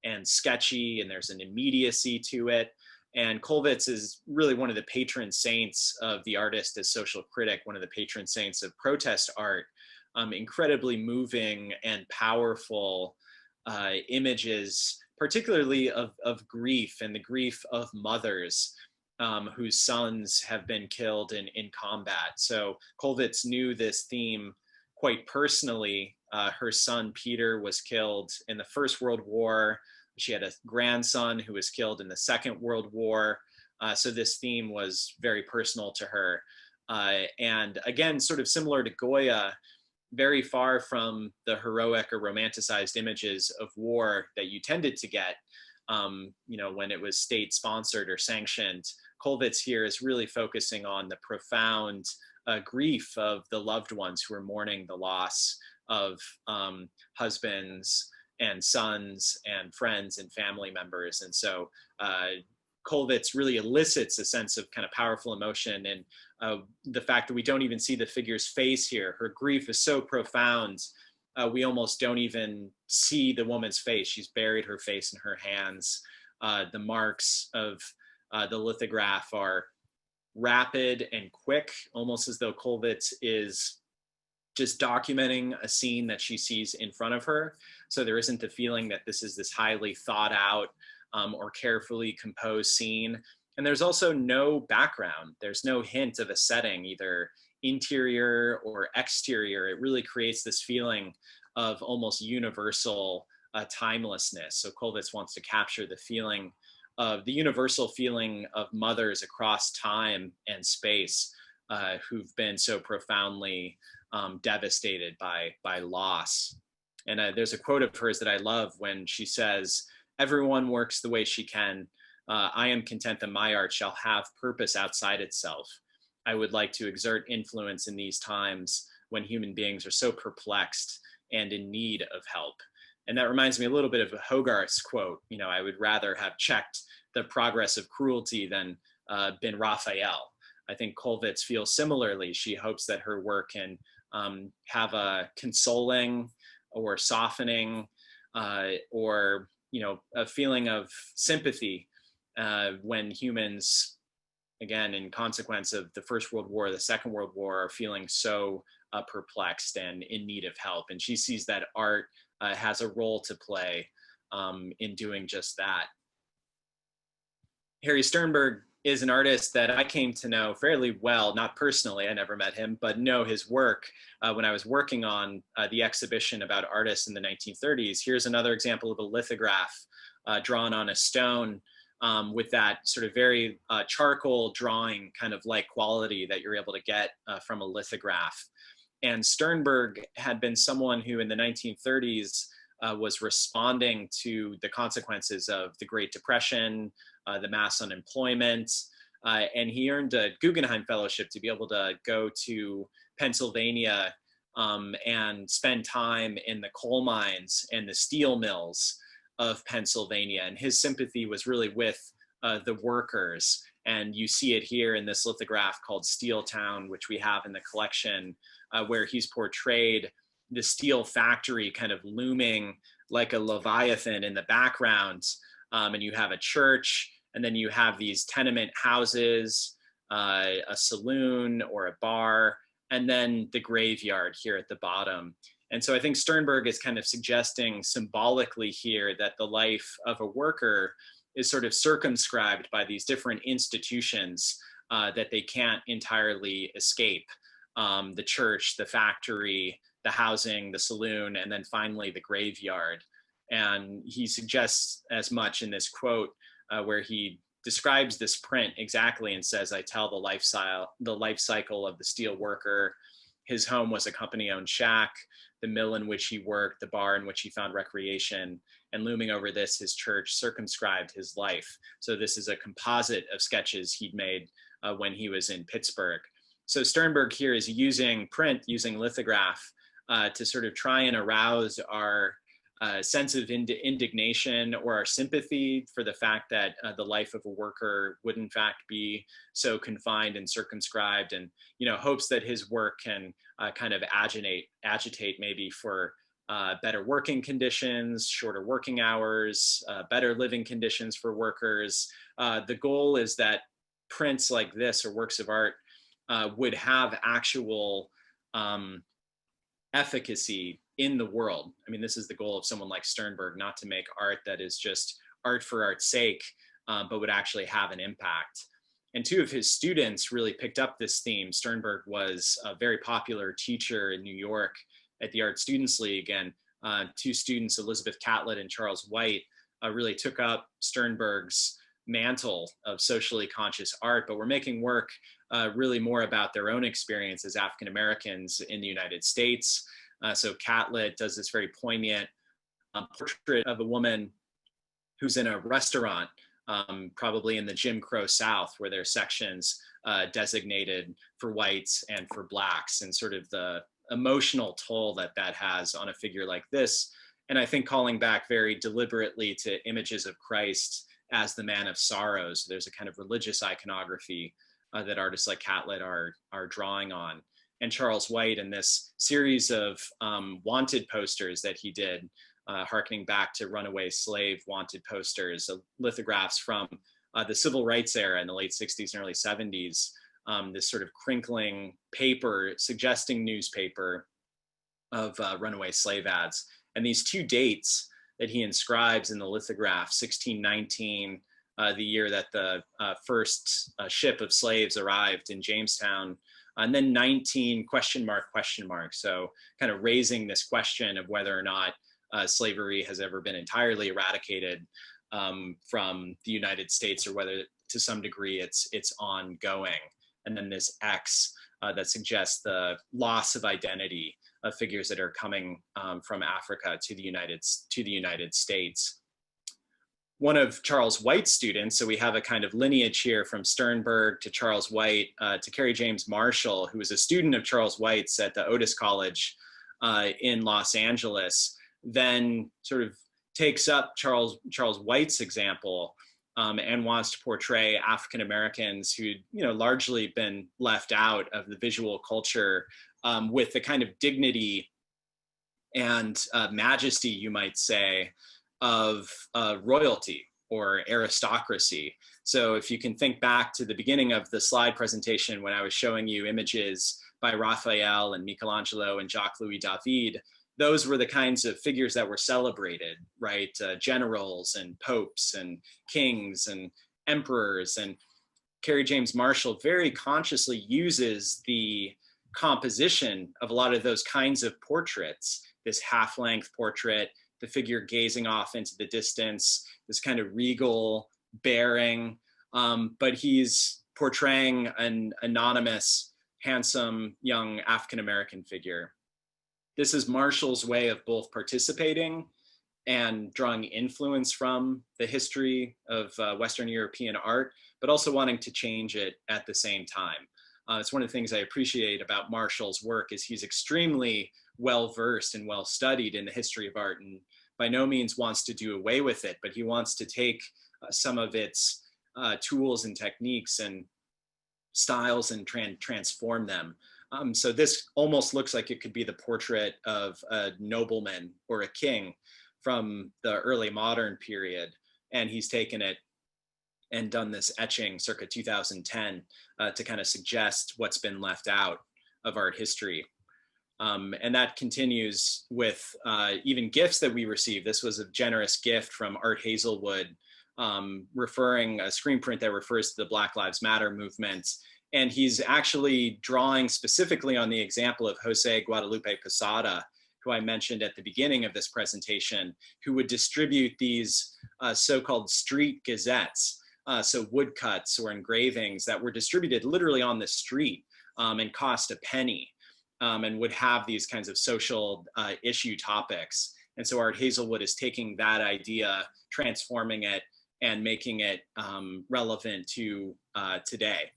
and sketchy, and there's an immediacy to it. And Kollwitz is really one of the patron saints of the artist as social critic, one of the patron saints of protest art. Incredibly moving and powerful images, particularly of grief, and the grief of mothers whose sons have been killed in combat. So Kollwitz knew this theme quite personally. Her son Peter was killed in the First World War. She had a grandson who was killed in the Second World War. So this theme was very personal to her. And again, sort of similar to Goya, very far from the heroic or romanticized images of war that you tended to get, when it was state-sponsored or sanctioned. Kollwitz here is really focusing on the profound grief of the loved ones who are mourning the loss of husbands and sons and friends and family members. And so Kollwitz really elicits a sense of kind of powerful emotion, and the fact that we don't even see the figure's face here. Her grief is so profound, we almost don't even see the woman's face. She's buried her face in her hands. The marks of the lithograph are rapid and quick, almost as though Kollwitz is just documenting a scene that she sees in front of her. So there isn't the feeling that this is this highly thought out or carefully composed scene. And there's also no background. There's no hint of a setting, either interior or exterior. It really creates this feeling of almost universal timelessness. So Kollwitz wants to capture the feeling of the universal feeling of mothers across time and space who've been so profoundly devastated by loss. And there's a quote of hers that I love when she says, "Everyone works the way she can. I am content that my art shall have purpose outside itself. I would like to exert influence in these times when human beings are so perplexed and in need of help." And that reminds me a little bit of Hogarth's quote, I would rather have checked the progress of cruelty than been Raphael. I think Kollwitz feels similarly. She hopes that her work can have a consoling or softening or a feeling of sympathy when humans, again, in consequence of the First World War, the Second World War, are feeling so perplexed and in need of help. And she sees that art has a role to play in doing just that. Harry Sternberg is an artist that I came to know fairly well, not personally, I never met him, but know his work when I was working on the exhibition about artists in the 1930s. Here's another example of a lithograph drawn on a stone with that sort of very charcoal drawing kind of like quality that you're able to get from a lithograph. And Sternberg had been someone who in the 1930s was responding to the consequences of the Great Depression, the mass unemployment, and he earned a Guggenheim Fellowship to be able to go to Pennsylvania and spend time in the coal mines and the steel mills of Pennsylvania. And his sympathy was really with the workers. And you see it here in this lithograph called Steel Town, which we have in the collection, where he's portrayed the steel factory kind of looming like a Leviathan in the background. And you have a church, and then you have these tenement houses, a saloon or a bar, and then the graveyard here at the bottom. And so I think Sternberg is kind of suggesting symbolically here that the life of a worker is sort of circumscribed by these different institutions that they can't entirely escape. The church, the factory, the housing, the saloon, and then finally the graveyard. And he suggests as much in this quote where he describes this print exactly and says, "I tell the life cycle of the steel worker. His home was a company-owned shack, the mill in which he worked, the bar in which he found recreation, and looming over this, his church circumscribed his life." So this is a composite of sketches he'd made when he was in Pittsburgh. So Sternberg here is using print, using lithograph to sort of try and arouse our sense of indignation or our sympathy for the fact that the life of a worker would in fact be so confined and circumscribed, and hopes that his work can kind of agitate maybe for better working conditions, shorter working hours, better living conditions for workers. The goal is that prints like this or works of art would have actual efficacy in the world. I mean, this is the goal of someone like Sternberg, not to make art that is just art for art's sake, but would actually have an impact. And two of his students really picked up this theme. Sternberg was a very popular teacher in New York at the Art Students League, and two students, Elizabeth Catlett and Charles White, really took up Sternberg's mantle of socially conscious art, but were making work really more about their own experience as African Americans in the United States. So Catlett does this very poignant portrait of a woman who's in a restaurant, probably in the Jim Crow South, where there are sections designated for whites and for blacks, and sort of the emotional toll that that has on a figure like this. And I think calling back very deliberately to images of Christ as the man of sorrows. There's a kind of religious iconography that artists like Catlett are drawing on. And Charles White, in this series of wanted posters that he did, harkening back to runaway slave wanted posters, lithographs from the civil rights era in the late 60s and early 70s, this sort of crinkling paper, suggesting newspaper of runaway slave ads. And these two dates that he inscribes in the lithograph, 1619, the year that the first ship of slaves arrived in Jamestown, and then 19 ? So kind of raising this question of whether or not slavery has ever been entirely eradicated from the United States, or whether to some degree it's ongoing. And then this X that suggests the loss of identity of figures that are coming from Africa to the United States. One of Charles White's students, so we have a kind of lineage here from Sternberg to Charles White to Kerry James Marshall, who was a student of Charles White's at the Otis College in Los Angeles, then sort of takes up Charles White's example and wants to portray African Americans who'd largely been left out of the visual culture with the kind of dignity and majesty, you might say, of royalty or aristocracy. So if you can think back to the beginning of the slide presentation when I was showing you images by Raphael and Michelangelo and Jacques-Louis David, those were the kinds of figures that were celebrated, right? Generals and popes and kings and emperors. And Kerry James Marshall very consciously uses the composition of a lot of those kinds of portraits, this half-length portrait, the figure gazing off into the distance, this kind of regal bearing, but he's portraying an anonymous, handsome, young African-American figure. This is Marshall's way of both participating and drawing influence from the history of Western European art, but also wanting to change it at the same time. It's one of the things I appreciate about Marshall's work is he's extremely well-versed and well-studied in the history of art, and by no means wants to do away with it, but he wants to take some of its tools and techniques and styles and transform them. So this almost looks like it could be the portrait of a nobleman or a king from the early modern period. And he's taken it and done this etching circa 2010 to kind of suggest what's been left out of art history. And that continues with even gifts that we received. This was a generous gift from Art Hazelwood, referring a screen print that refers to the Black Lives Matter movement. And he's actually drawing specifically on the example of Jose Guadalupe Posada, who I mentioned at the beginning of this presentation, who would distribute these so-called street gazettes, so woodcuts or engravings that were distributed literally on the street and cost a penny, and would have these kinds of social issue topics. And so Art Hazelwood is taking that idea, transforming it, and making it relevant to today.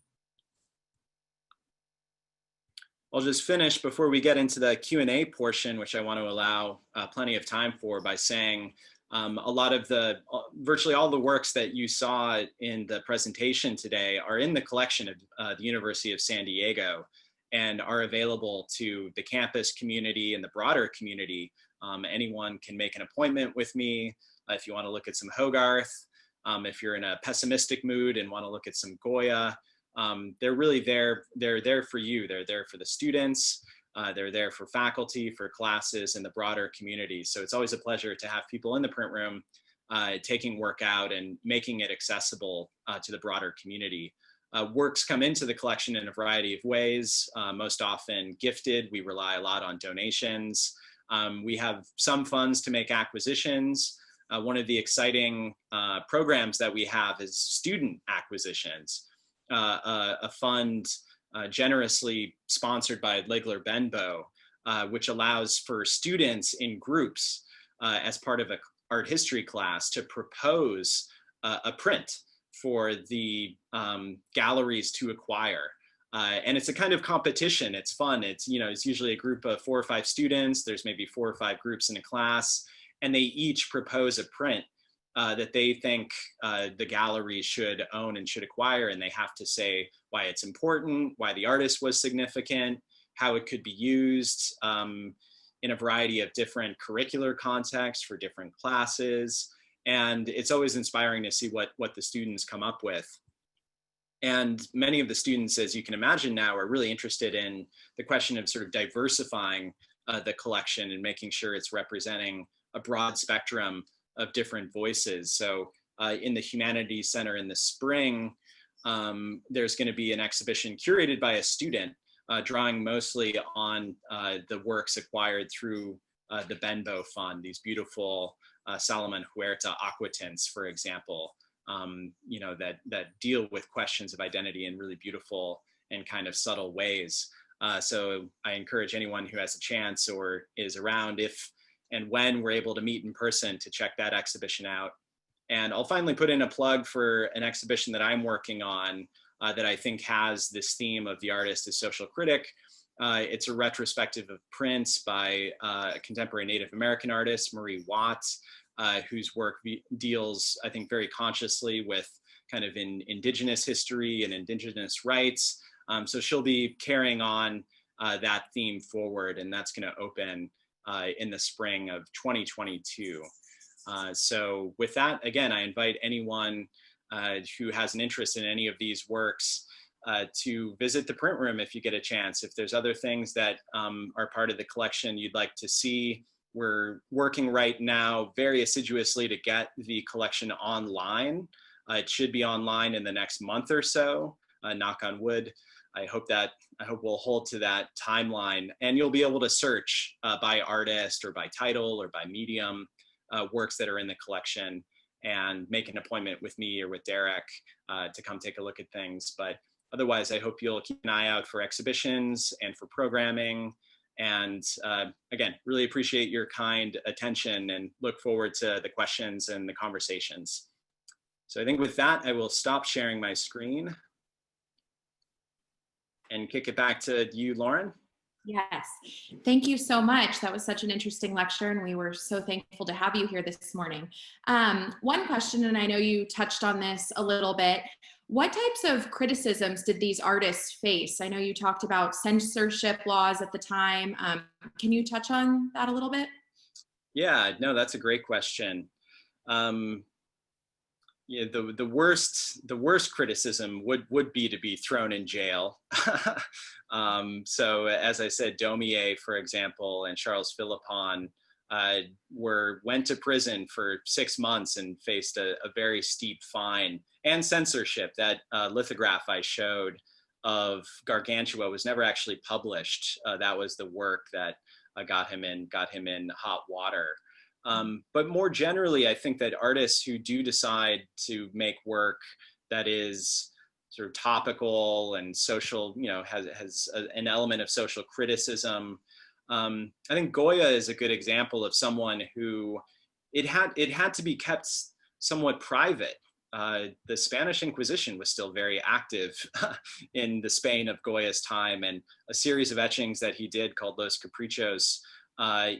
I'll just finish before we get into the Q&A portion, which I want to allow plenty of time for, by saying a lot of virtually all the works that you saw in the presentation today are in the collection of the University of San Diego and are available to the campus community and the broader community. Anyone can make an appointment with me if you want to look at some Hogarth, if you're in a pessimistic mood and want to look at some Goya. They're really there. They're there for you. They're there for the students. They're there for faculty, for classes, and the broader community. So it's always a pleasure to have people in the print room taking work out and making it accessible to the broader community. Works come into the collection in a variety of ways, most often gifted. We rely a lot on donations. We have some funds to make acquisitions. One of the exciting programs that we have is student acquisitions. A fund generously sponsored by Legler Benbow, which allows for students in groups as part of an art history class to propose a print for the galleries to acquire. And it's a kind of competition. It's fun. It's usually a group of 4 or 5 students. There's maybe 4 or 5 groups in a class, and they each propose a print that they think the gallery should own and should acquire, and they have to say why it's important, why the artist was significant, how it could be used in a variety of different curricular contexts for different classes. And it's always inspiring to see what the students come up with. And many of the students, as you can imagine now, are really interested in the question of sort of diversifying the collection and making sure it's representing a broad spectrum of different voices. So in the Humanities Center in the spring, there's going to be an exhibition curated by a student, drawing mostly on the works acquired through the Benbow Fund, these beautiful Salomon Huerta aquatints, for example, that deal with questions of identity in really beautiful and kind of subtle ways. So I encourage anyone who has a chance or is around, if and when we're able to meet in person, to check that exhibition out. And I'll finally put in a plug for an exhibition that I'm working on that I think has this theme of the artist as social critic. It's a retrospective of prints by a contemporary Native American artist, Marie Watts, whose work deals, I think, very consciously with kind of indigenous history and indigenous rights. So she'll be carrying on that theme forward, and that's going to open in the spring of 2022. So with that, again, I invite anyone who has an interest in any of these works to visit the print room if you get a chance. If there's other things that are part of the collection you'd like to see, we're working right now very assiduously to get the collection online. It should be online in the next month or so, knock on wood. I hope we'll hold to that timeline, and you'll be able to search by artist or by title or by medium works that are in the collection, and make an appointment with me or with Derek to come take a look at things. But otherwise, I hope you'll keep an eye out for exhibitions and for programming, And again, really appreciate your kind attention and look forward to the questions and the conversations. So I think with that, I will stop sharing my screen and kick it back to you, Lauren. Yes, thank you so much. That was such an interesting lecture, and we were so thankful to have you here this morning. One question, and I know you touched on this a little bit, what types of criticisms did these artists face? I know you talked about censorship laws at the time. Can you touch on that a little bit? Yeah, no, that's a great question. Yeah, the worst criticism would be to be thrown in jail. So as I said, Daumier, for example, and Charles Philippon went to prison for 6 months and faced a very steep fine and censorship. That lithograph I showed of Gargantua was never actually published. That was the work that got him in hot water. But more generally, I think that artists who do decide to make work that is sort of topical and social, has an element of social criticism. I think Goya is a good example of someone who it had to be kept somewhat private. The Spanish Inquisition was still very active in the Spain of Goya's time, and a series of etchings that he did called Los Caprichos,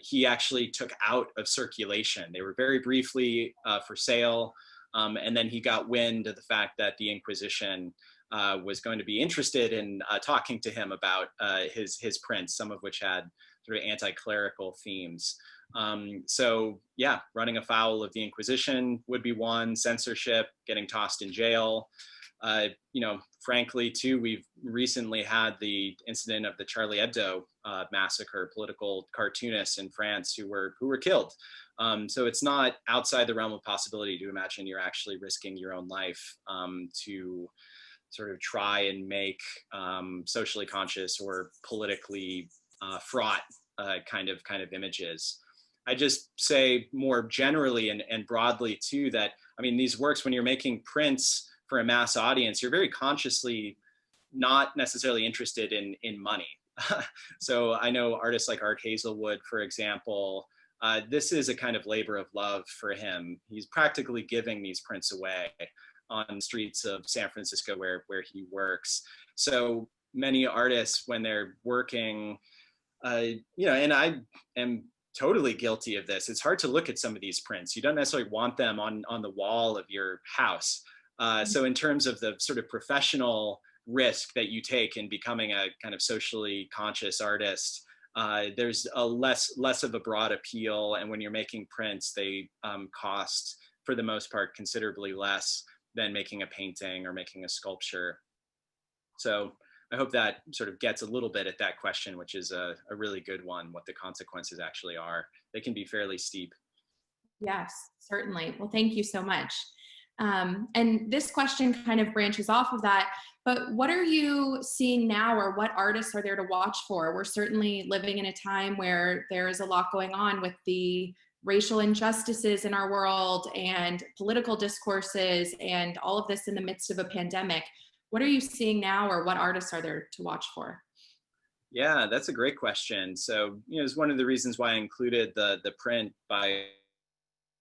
he actually took out of circulation. They were very briefly for sale, and then he got wind of the fact that the Inquisition was going to be interested in talking to him about his prints, some of which had sort of anti-clerical themes. So yeah, running afoul of the Inquisition would be one. Censorship, getting tossed in jail. Frankly, too, we've recently had the incident of the Charlie Hebdo massacre, political cartoonists in France who were killed. So it's not outside the realm of possibility to imagine you're actually risking your own life to sort of try and make socially conscious or politically fraught kind of images. I just say more generally and broadly too that, I mean, these works, when you're making prints for a mass audience, you're very consciously not necessarily interested in money. So I know artists like Art Hazelwood, for example, this is a kind of labor of love for him. He's practically giving these prints away on the streets of San Francisco where he works. So many artists, when they're working, and I am totally guilty of this. It's hard to look at some of these prints. You don't necessarily want them on the wall of your house. So in terms of the sort of professional risk that you take in becoming a kind of socially conscious artist, there's a less of a broad appeal. And when you're making prints, they cost, for the most part, considerably less than making a painting or making a sculpture. So I hope that sort of gets a little bit at that question, which is a really good one, what the consequences actually are. They can be fairly steep. Yes, certainly. Well, thank you so much. And this question kind of branches off of that, but what are you seeing now, or what artists are there to watch for? We're certainly living in a time where there is a lot going on with the racial injustices in our world and political discourses and all of this in the midst of a pandemic. What are you seeing now, or what artists are there to watch for? Yeah, that's a great question. So, it's one of the reasons why I included the print by,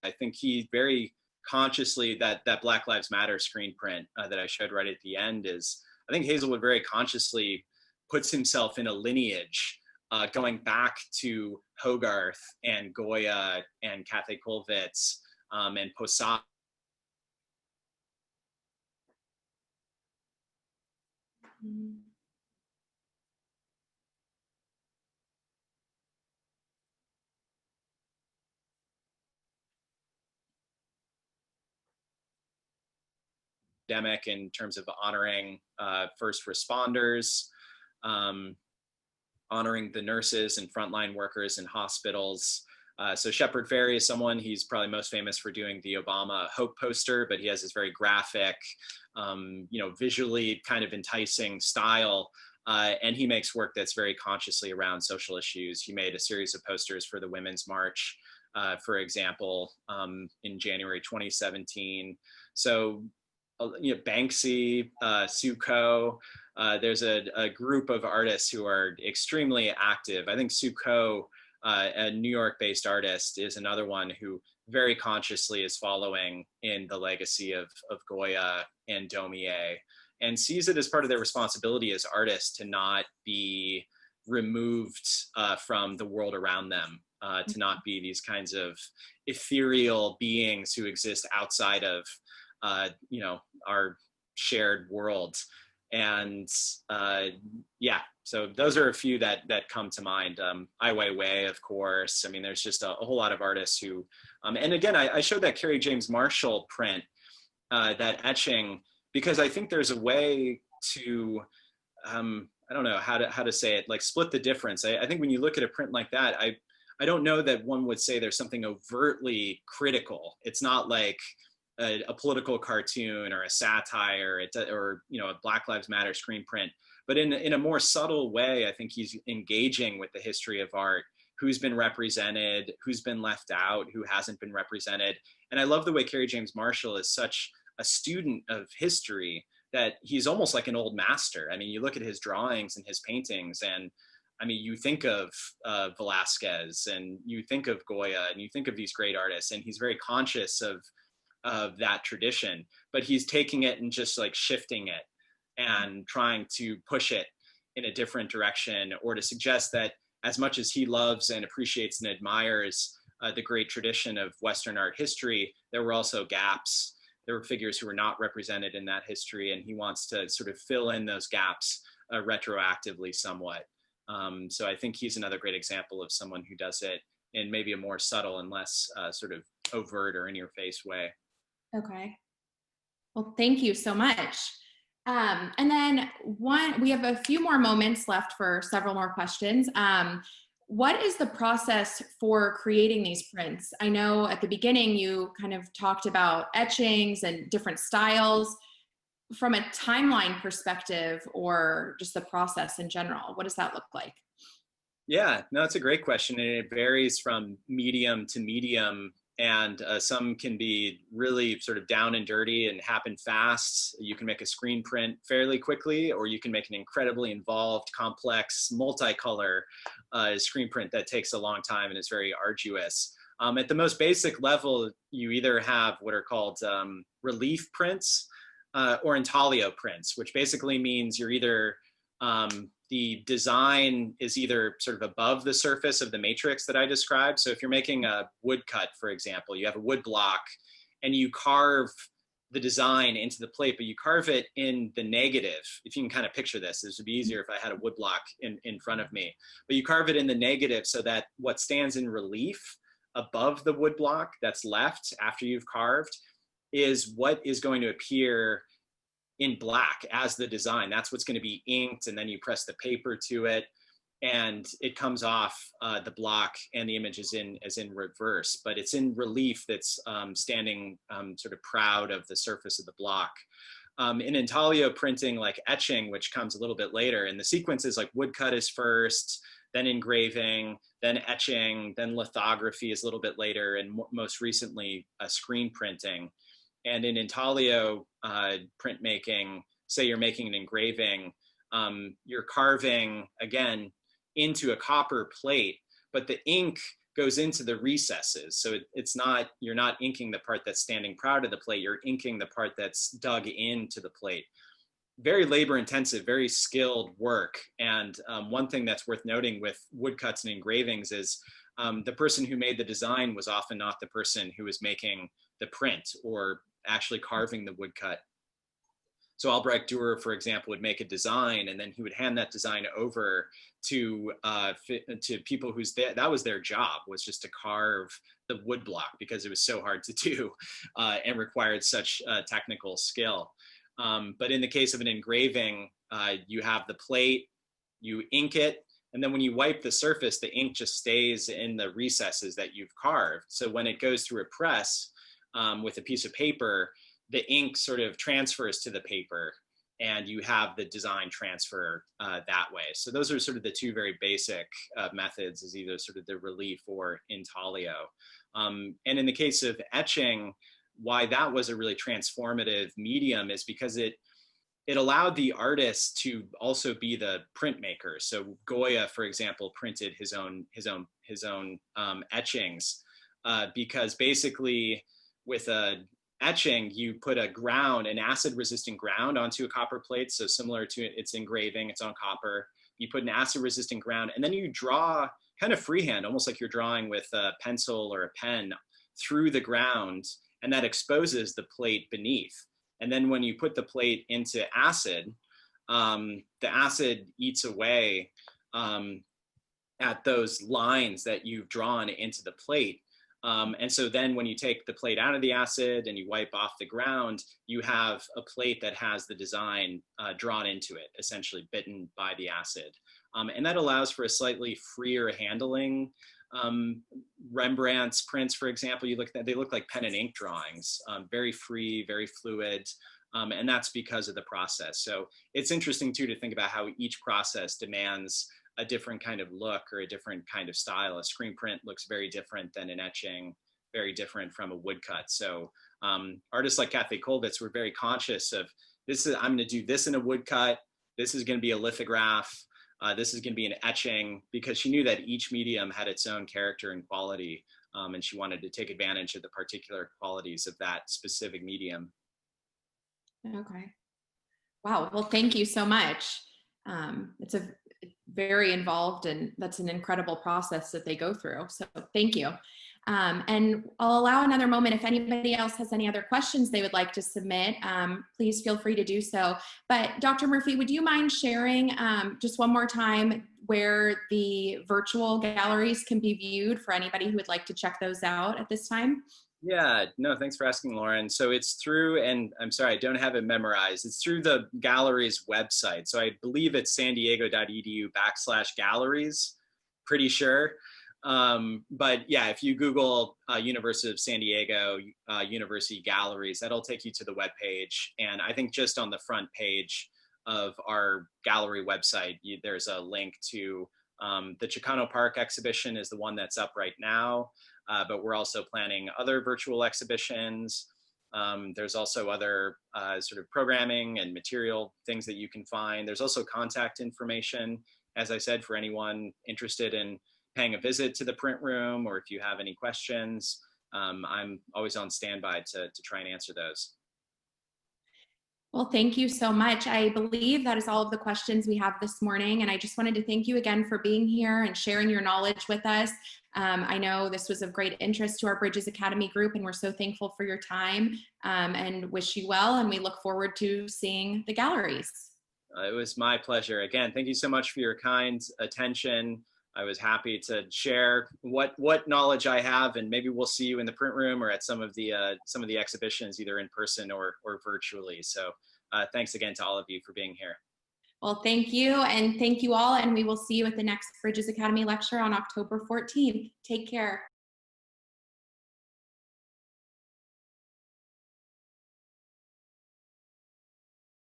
I think he very consciously, that Black Lives Matter screen print that I showed right at the end is, I think Hazelwood very consciously puts himself in a lineage going back to Hogarth and Goya and Käthe Kollwitz and Poussin. In terms of honoring first responders, honoring the nurses and frontline workers in hospitals. So Shepard Ferry is someone, he's probably most famous for doing the Obama Hope poster, but he has this very graphic, visually kind of enticing style. And he makes work that's very consciously around social issues. He made a series of posters for the Women's March, for example, in January 2017. So Banksy, Suko, there's a group of artists who are extremely active. I think Sue Ko, a New York-based artist, is another one who very consciously is following in the legacy of Goya and Daumier, and sees it as part of their responsibility as artists to not be removed from the world around them, to not be these kinds of ethereal beings who exist outside of our shared world. And yeah, so those are a few that come to mind. Ai Weiwei, of course. I mean, there's just a whole lot of artists who, and again, I showed that Kerry James Marshall print, that etching, because I think there's a way to, I don't know how to say it, like split the difference. I think when you look at a print like that, I don't know that one would say there's something overtly critical. It's not like a political cartoon or a satire, or a Black Lives Matter screen print, but in a more subtle way, I think he's engaging with the history of art, who's been represented, who's been left out, who hasn't been represented. And I love the way Kerry James Marshall is such a student of history that he's almost like an old master. I mean, you look at his drawings and his paintings, and I mean, you think of Velázquez, and you think of Goya, and you think of these great artists, and he's very conscious of that tradition, but he's taking it and just like shifting it and trying to push it in a different direction, or to suggest that as much as he loves and appreciates and admires the great tradition of Western art history, there were also gaps. There were figures who were not represented in that history, and he wants to sort of fill in those gaps retroactively somewhat. So I think he's another great example of someone who does it in maybe a more subtle and less sort of overt or in-your-face way. Okay. Well, thank you so much. And then we have a few more moments left for several more questions. What is the process for creating these prints? I know at the beginning you kind of talked about etchings and different styles. From a timeline perspective, or just the process in general, what does that look like? Yeah, no, it's a great question, and it varies from medium to medium. And some can be really sort of down and dirty and happen fast. You can make a screen print fairly quickly, or you can make an incredibly involved, complex, multicolor screen print that takes a long time and is very arduous. At the most basic level, you either have what are called relief prints or intaglio prints, which basically means you're either the design is either sort of above the surface of the matrix that I described. So if you're making a woodcut, for example, you have a wood block and you carve the design into the plate, but you carve it in the negative. If you can kind of picture this would be easier if I had a wood block in front of me, but you carve it in the negative so that what stands in relief above the wood block that's left after you've carved is what is going to appear in black as the design. That's what's going to be inked, and then you press the paper to it and it comes off the block, and the image is in reverse, but it's in relief that's standing sort of proud of the surface of the block. In intaglio printing, like etching, which comes a little bit later, and the sequence is like woodcut is first, then engraving, then etching, then lithography is a little bit later, and most recently screen printing. And in intaglio printmaking, say you're making an engraving, you're carving, again, into a copper plate, but the ink goes into the recesses. So you're not inking the part that's standing proud of the plate, you're inking the part that's dug into the plate. Very labor intensive, very skilled work. And one thing that's worth noting with woodcuts and engravings is the person who made the design was often not the person who was making the print or actually carving the woodcut. So Albrecht Dürer, for example, would make a design, and then he would hand that design over to people that was their job, was just to carve the wood block, because it was so hard to do and required such technical skill. But in the case of an engraving, you have the plate, you ink it, and then when you wipe the surface, the ink just stays in the recesses that you've carved. So when it goes through a press with a piece of paper, the ink sort of transfers to the paper, and you have the design transfer that way. So those are sort of the two very basic methods, is either sort of the relief or intaglio. And in the case of etching, why that was a really transformative medium is because it it allowed the artist to also be the printmaker. So Goya, for example, printed his own etchings, because basically with a etching, you put an acid-resistant ground onto a copper plate. So similar to its engraving, it's on copper. You put an acid-resistant ground, and then you draw kind of freehand, almost like you're drawing with a pencil or a pen through the ground, and that exposes the plate beneath. And then when you put the plate into acid, the acid eats away at those lines that you've drawn into the plate. And so then when you take the plate out of the acid and you wipe off the ground, you have a plate that has the design drawn into it, essentially bitten by the acid. And that allows for a slightly freer handling. Rembrandt's prints, for example, they look like pen and ink drawings, very free, very fluid. And that's because of the process. So it's interesting too to think about how each process demands a different kind of look or a different kind of style. A screen print looks very different than an etching, very different from a woodcut. So artists like Käthe Kollwitz were very conscious of I'm gonna do this in a woodcut, this is gonna be a lithograph, this is gonna be an etching, because she knew that each medium had its own character and quality, and she wanted to take advantage of the particular qualities of that specific medium. Okay. Wow. Well, thank you so much. It's a very involved, and that's an incredible process that they go through. So thank you. And I'll allow another moment if anybody else has any other questions they would like to submit. Please feel free to do so. But Dr. Murphy, would you mind sharing just one more time where the virtual galleries can be viewed for anybody who would like to check those out at this time? Yeah, no, thanks for asking, Lauren. So it's through, and I'm sorry, I don't have it memorized. It's through the gallery's website. So I believe it's sandiego.edu/galleries, pretty sure. But yeah, if you Google University of San Diego, University Galleries, that'll take you to the webpage. And I think just on the front page of our gallery website, there's a link to the Chicano Park exhibition is the one that's up right now. But we're also planning other virtual exhibitions. There's also other sort of programming and material things that you can find. There's also contact information, as I said, for anyone interested in paying a visit to the print room, or if you have any questions, I'm always on standby to try and answer those. Well, thank you so much. I believe that is all of the questions we have this morning. And I just wanted to thank you again for being here and sharing your knowledge with us. I know this was of great interest to our Bridges Academy group, and we're so thankful for your time and wish you well. And we look forward to seeing the galleries. It was my pleasure. Again, thank you so much for your kind attention. I was happy to share what knowledge I have, and maybe we'll see you in the print room or at some of the exhibitions, either in person or virtually. So thanks again to all of you for being here. Well, thank you, and thank you all, and we will see you at the next Bridges Academy lecture on October 14th. Take care.